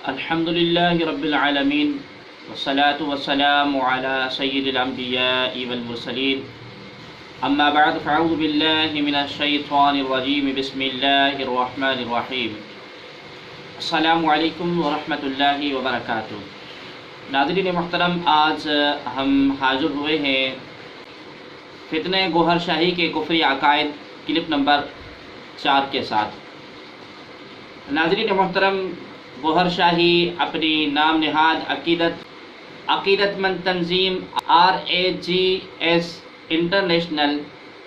الحمدللہ رب العالمین والصلاة والسلام علی سید الانبیاء والمرسلین اما بعد فاعوذ باللہ من الشیطان الرجیم بسم اللہ الرحمن الرحیم السلام علیکم ورحمۃ اللہ وبرکاتہ۔ ناظرین محترم، آج ہم حاضر ہوئے ہیں فتنہ گوہر شاہی کے کفری عقائد کلپ نمبر 4 کے ساتھ۔ ناظرین محترم، گوہر شاہی اپنی نام نہاد عقیدت مند تنظیم RAGS انٹرنیشنل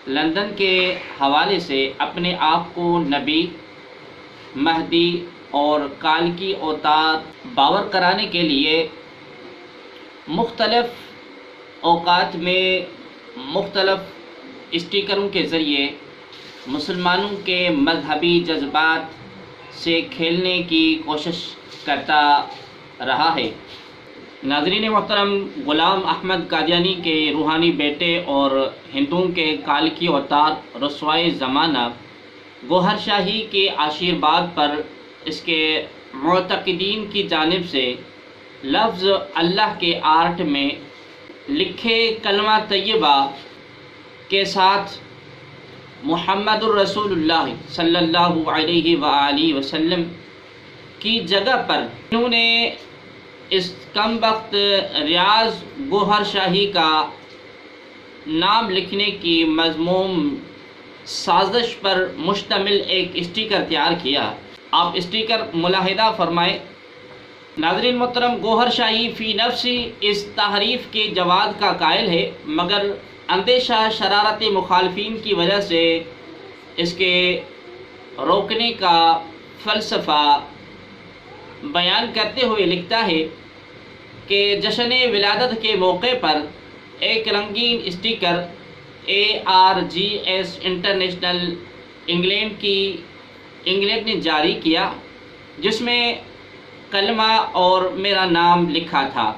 لندن کے حوالے سے اپنے آپ کو نبی، مہدی اور کالکی اوتار باور کرانے کے لیے مختلف اوقات میں مختلف اسٹیکروں کے ذریعے مسلمانوں کے مذہبی جذبات سے کھیلنے کی کوشش کرتا رہا ہے۔ ناظرین محترم، غلام احمد قادیانی کے روحانی بیٹے اور ہندوؤں کے کالکی اوتار رسوائے زمانہ گوہر شاہی کے آشیرواد پر اس کے معتقدین کی جانب سے لفظ اللہ کے آرٹ میں لکھے کلمہ طیبہ کے ساتھ محمد الرسول اللہ صلی اللہ علیہ وآلہ وسلم کی جگہ پر انہوں نے اس کم وقت ریاض گوہر شاہی کا نام لکھنے کی مذموم سازش پر مشتمل ایک اسٹیکر تیار کیا۔ آپ اسٹیکر ملاحظہ فرمائیں۔ ناظرین محترم، گوہر شاہی فی نفسی اس تحریف کے جواز کا قائل ہے، مگر اندیشہ شرارت مخالفین کی وجہ سے اس کے روکنے کا فلسفہ بیان کرتے ہوئے لکھتا ہے کہ جشن ولادت کے موقع پر ایک رنگین اسٹیکر ARGS انٹرنیشنل انگلینڈ نے جاری کیا، جس میں کلمہ اور میرا نام لکھا تھا۔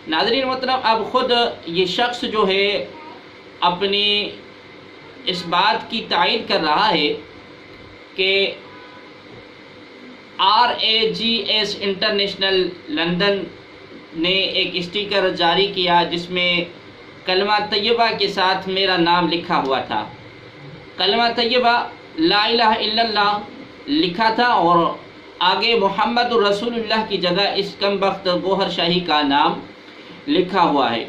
ناظرین محترم، اب خود یہ شخص جو ہے اپنی اس بات کی تائید کر رہا ہے کہ RAGS انٹرنیشنل لندن نے ایک اسٹیکر جاری کیا جس میں کلمہ طیبہ کے ساتھ میرا نام لکھا ہوا تھا۔ کلمہ طیبہ لا الہ الا اللہ لکھا تھا اور آگے محمد الرسول اللہ کی جگہ اس کم وقت گوہر شاہی کا نام لکھا ہوا ہے۔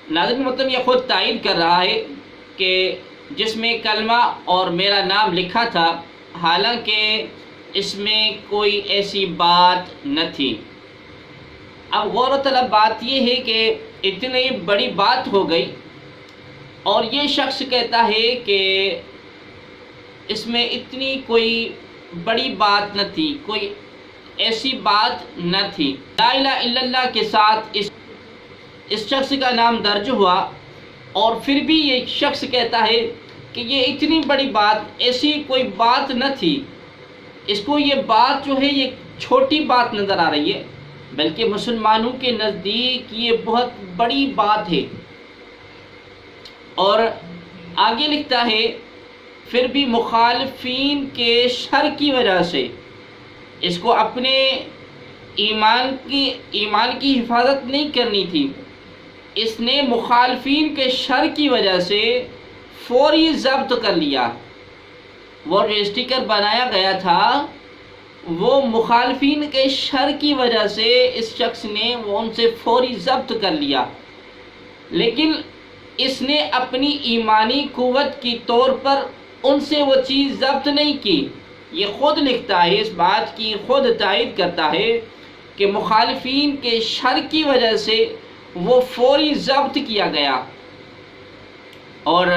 ناظرین محترم، یہ خود تائید کر رہا ہے کہ جس میں کلمہ اور میرا نام لکھا تھا، حالانکہ اس میں کوئی ایسی بات نہ تھی۔ اب غور و طلب بات یہ ہے کہ اتنی بڑی بات ہو گئی اور یہ شخص کہتا ہے کہ اس میں اتنی کوئی بڑی بات نہ تھی، کوئی ایسی بات نہ تھی۔ لا الہ الا اللہ کے ساتھ اس شخص کا نام درج ہوا اور پھر بھی یہ شخص کہتا ہے کہ یہ اتنی بڑی بات، ایسی کوئی بات نہ تھی۔ اس کو یہ بات جو ہے یہ چھوٹی بات نظر آ رہی ہے، بلکہ مسلمانوں کے نزدیک یہ بہت بڑی بات ہے۔ اور آگے لکھتا ہے، پھر بھی مخالفین کے شر کی وجہ سے اس کو اپنے ایمان کی حفاظت نہیں کرنی تھی، اس نے مخالفین کے شر کی وجہ سے فوری ضبط کر لیا۔ وہ جو اسٹیکر بنایا گیا تھا وہ مخالفین کے شر کی وجہ سے اس شخص نے وہ ان سے فوری ضبط کر لیا، لیکن اس نے اپنی ایمانی قوت کی طور پر ان سے وہ چیز ضبط نہیں کی۔ یہ خود لکھتا ہے، اس بات کی خود تائید کرتا ہے کہ مخالفین کے شر کی وجہ سے وہ فوری ضبط کیا گیا۔ اور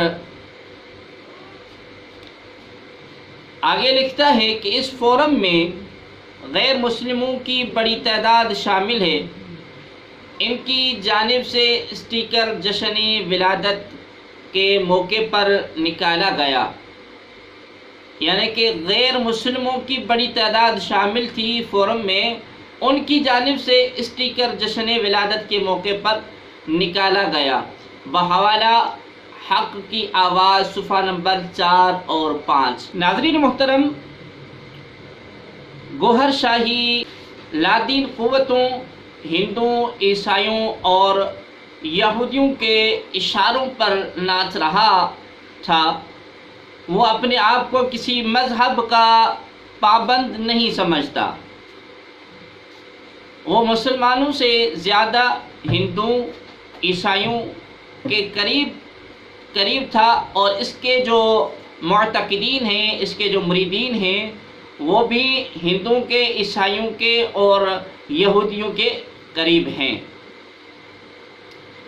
آگے لکھتا ہے کہ اس فورم میں غیر مسلموں کی بڑی تعداد شامل ہے۔ ان کی جانب سے اسٹیکر جشن ولادت کے موقع پر نکالا گیا، یعنی کہ غیر مسلموں کی بڑی تعداد شامل تھی فورم میں، ان کی جانب سے اسٹیکر جشن ولادت کے موقع پر نکالا گیا۔ بحوالہ حق کی آواز صفحہ نمبر 4 اور 5۔ ناظرین محترم، گوہر شاہی لادین قوتوں، ہندوؤں، عیسائیوں اور یہودیوں کے اشاروں پر ناچ رہا تھا۔ وہ اپنے آپ کو کسی مذہب کا پابند نہیں سمجھتا۔ وہ مسلمانوں سے زیادہ ہندوؤں، عیسائیوں کے قریب تھا، اور اس کے جو معتقدین ہیں، اس کے جو مریدین ہیں، وہ بھی ہندوؤں کے، عیسائیوں کے اور یہودیوں کے قریب ہیں۔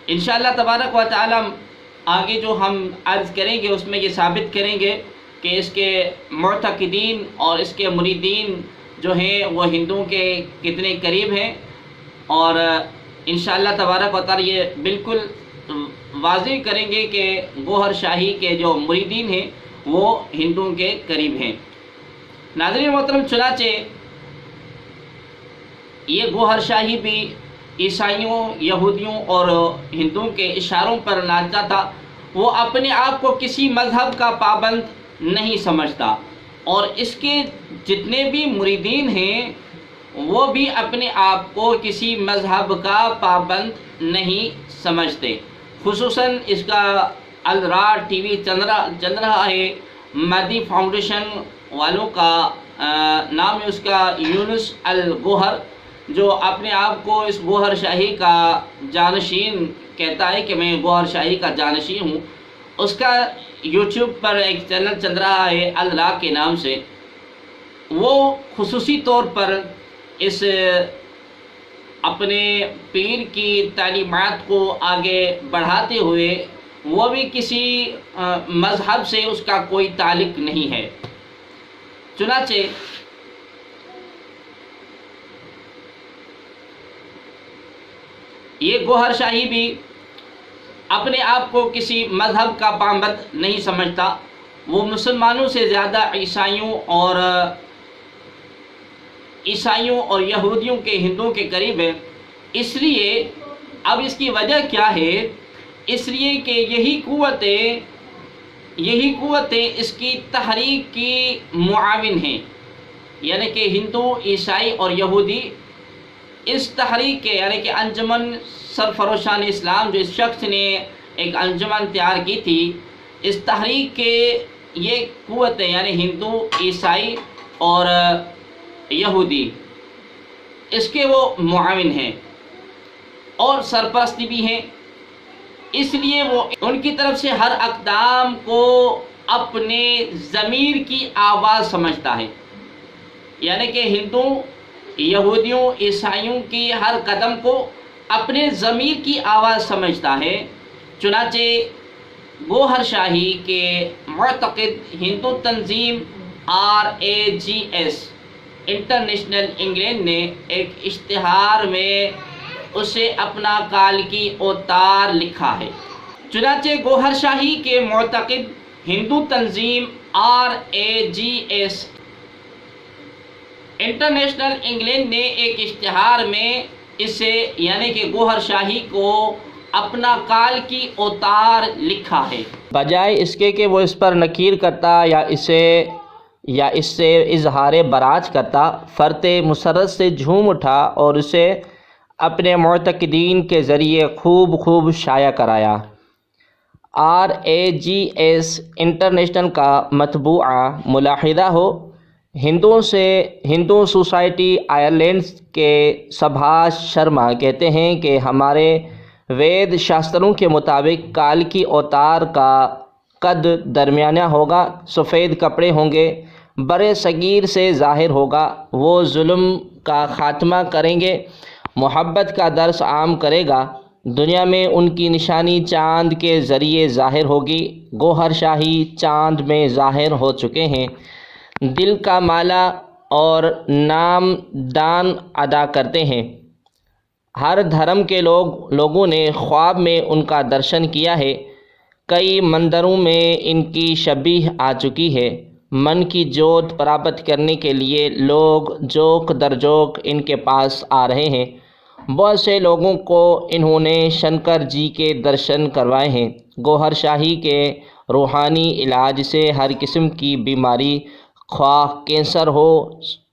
انشاءاللہ تبارک و تعالی آگے جو ہم عرض کریں گے اس میں یہ ثابت کریں گے کہ اس کے معتقدین اور اس کے مریدین جو ہیں وہ ہندوؤں کے کتنے قریب ہیں، اور انشاءاللہ تبارک و تعالی یہ بالکل واضح کریں گے کہ گوہر شاہی کے جو مریدین ہیں وہ ہندوؤں کے قریب ہیں۔ ناظرین محترم، چنانچہ یہ گوہر شاہی بھی عیسائیوں، یہودیوں اور ہندوؤں کے اشاروں پر ناچتا تھا۔ وہ اپنے آپ کو کسی مذہب کا پابند نہیں سمجھتا، اور اس کے جتنے بھی مریدین ہیں وہ بھی اپنے آپ کو کسی مذہب کا پابند نہیں سمجھتے۔ خصوصاً اس کا الرا ٹی وی چل رہا ہے، مہدی فاؤنڈیشن والوں کا نام ہے اس کا یونس الگوہر، جو اپنے آپ کو اس گوہر شاہی کا جانشین کہتا ہے کہ میں گوہر شاہی کا جانشین ہوں۔ اس کا یوٹیوب پر ایک چینل چل رہا ہے الرا کے نام سے۔ وہ خصوصی طور پر اس اپنے پیر کی تعلیمات کو آگے بڑھاتے ہوئے، وہ بھی کسی مذہب سے اس کا کوئی تعلق نہیں ہے۔ چنانچہ یہ گوہر شاہی بھی اپنے آپ کو کسی مذہب کا پابند نہیں سمجھتا۔ وہ مسلمانوں سے زیادہ عیسائیوں اور یہودیوں کے، ہندوؤں کے قریب ہے۔ اس لیے اب اس کی وجہ کیا ہے؟ اس لیے کہ یہی قوتیں اس کی تحریک کی معاون ہیں، یعنی کہ ہندو، عیسائی اور یہودی اس تحریک کے، یعنی کہ انجمن سرفروشان اسلام، جو اس شخص نے ایک انجمن تیار کی تھی، اس تحریک کے یہ قوتیں یعنی ہندو، عیسائی اور یہودی اس کے وہ معاون ہیں اور سرپرست بھی ہیں۔ اس لیے وہ ان کی طرف سے ہر اقدام کو اپنے ضمیر کی آواز سمجھتا ہے، یعنی کہ ہندوؤں، یہودیوں، عیسائیوں کی ہر قدم کو اپنے ضمیر کی آواز سمجھتا ہے۔ چنانچہ گوہر شاہی کے معتقد ہندو تنظیم RAGS انٹرنیشنل انگلینڈ نے ایک اشتہار میں اسے اپنا کالکی اوتار لکھا ہے۔ چنانچہ گوہر شاہی کے معتقد ہندو تنظیم RAGS انٹرنیشنل انگلینڈ نے ایک اشتہار میں اسے یعنی کہ گوہر شاہی کو اپنا کالکی اوتار لکھا ہے، بجائے اس کے کہ وہ اس پر نکیر کرتا یا اس سے اظہار براج کرتا، فرت مسرت سے جھوم اٹھا اور اسے اپنے معتقدین کے ذریعے خوب شائع کرایا۔ RAGS انٹرنیشنل کا مطبوعہ ملاحظہ ہو، ہندو سوسائٹی آئرلینڈ کے سبھاش شرما کہتے ہیں کہ ہمارے وید شاستروں کے مطابق کالکی اوتار کا قد درمیانہ ہوگا، سفید کپڑے ہوں گے، برے صغیر سے ظاہر ہوگا، وہ ظلم کا خاتمہ کریں گے، محبت کا درس عام کرے گا، دنیا میں ان کی نشانی چاند کے ذریعے ظاہر ہوگی۔ گوہر شاہی چاند میں ظاہر ہو چکے ہیں، دل کا مالا اور نام دان ادا کرتے ہیں۔ ہر دھرم کے لوگوں نے خواب میں ان کا درشن کیا ہے، کئی مندروں میں ان کی شبیہ آ چکی ہے۔ من کی جوت پراپت کرنے کے لیے لوگ جوک در جوک ان کے پاس آ رہے ہیں۔ بہت سے لوگوں کو انہوں نے شنکر جی کے درشن کروائے ہیں۔ گوہر شاہی کے روحانی علاج سے ہر قسم کی بیماری، خواہ کینسر ہو،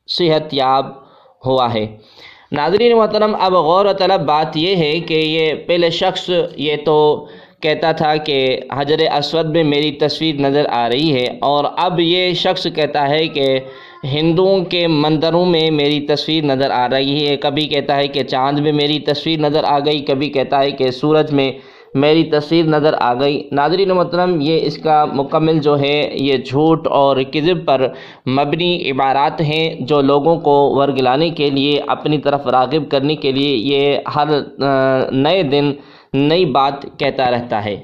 صحت یاب ہوا ہے۔ ناظرین محترم، اب غور و طلب بات یہ ہے کہ یہ پہلے شخص یہ تو کہتا تھا کہ حجر اسود میں میری تصویر نظر آ رہی ہے، اور اب یہ شخص کہتا ہے کہ ہندوؤں کے مندروں میں میری تصویر نظر آ رہی ہے، کبھی کہتا ہے کہ چاند میں میری تصویر نظر آ گئی، کبھی کہتا ہے کہ سورج میں میری تصویر نظر آ گئی۔ ناظرین محترم، یہ اس کا مکمل جو ہے یہ جھوٹ اور کذب پر مبنی عبارات ہیں، جو لوگوں کو ورگلانے کے لیے، اپنی طرف راغب کرنے کے لیے یہ ہر نئے دن نئی بات کہتا رہتا ہے۔